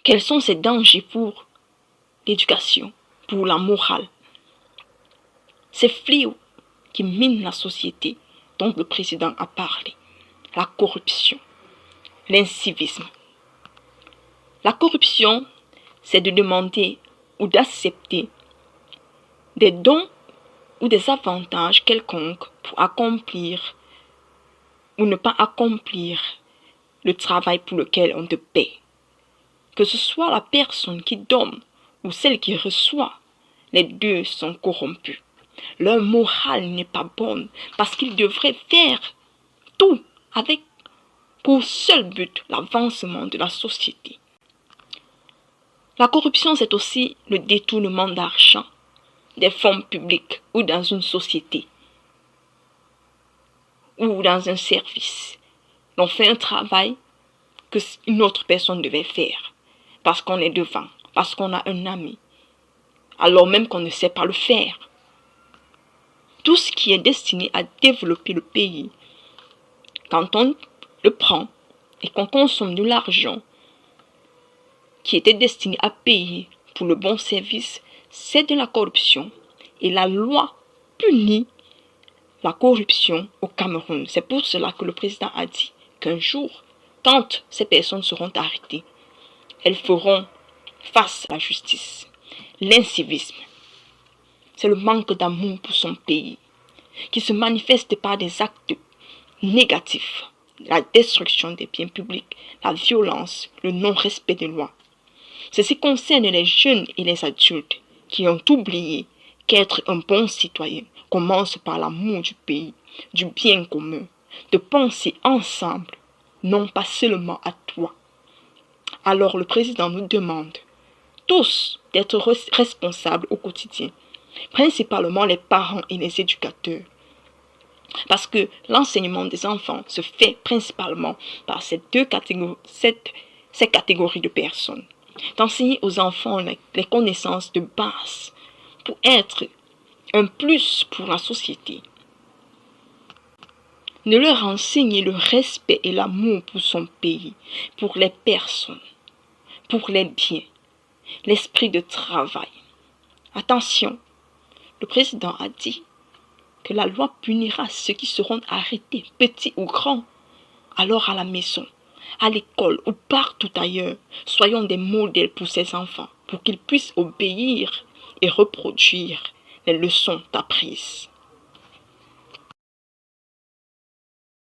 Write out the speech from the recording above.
Quels sont ces dangers pour l'éducation, pour la morale? Ces fléaux qui minent la société dont le président a parlé. La corruption, l'incivisme. La corruption, c'est de demander ou d'accepter des dons ou des avantages quelconques pour accomplir ou ne pas accomplir le travail pour lequel on te paie. Que ce soit la personne qui donne ou celle qui reçoit, les deux sont corrompus. Leur morale n'est pas bonne parce qu'ils devraient faire tout avec pour seul but l'avancement de la société. La corruption, c'est aussi le détournement d'argent, des fonds publics ou dans une société ou dans un service. On fait un travail qu'une autre personne devait faire parce qu'on est devant, parce qu'on a un ami, alors même qu'on ne sait pas le faire. Tout ce qui est destiné à développer le pays, quand on le prend et qu'on consomme de l'argent qui était destiné à payer pour le bon service, c'est de la corruption. Et la loi punit la corruption au Cameroun. C'est pour cela que le président a dit qu'un jour, quand ces personnes seront arrêtées, elles feront face à la justice. L'incivisme, c'est le manque d'amour pour son pays, qui se manifeste par des actes négatifs, la destruction des biens publics, la violence, le non-respect des lois. Ceci concerne les jeunes et les adultes qui ont oublié qu'être un bon citoyen commence par l'amour du pays, du bien commun, de penser ensemble, non pas seulement à toi. Alors le président nous demande tous d'être responsables au quotidien, principalement les parents et les éducateurs. Parce que l'enseignement des enfants se fait principalement par ces catégories de personnes. D'enseigner aux enfants les connaissances de base pour être un plus pour la société. De leur enseigner le respect et l'amour pour son pays, pour les personnes, pour les biens, l'esprit de travail. Attention, le président a dit que la loi punira ceux qui seront arrêtés, petits ou grands. Alors à la maison, à l'école ou partout ailleurs, soyons des modèles pour ces enfants, pour qu'ils puissent obéir et reproduire les leçons apprises.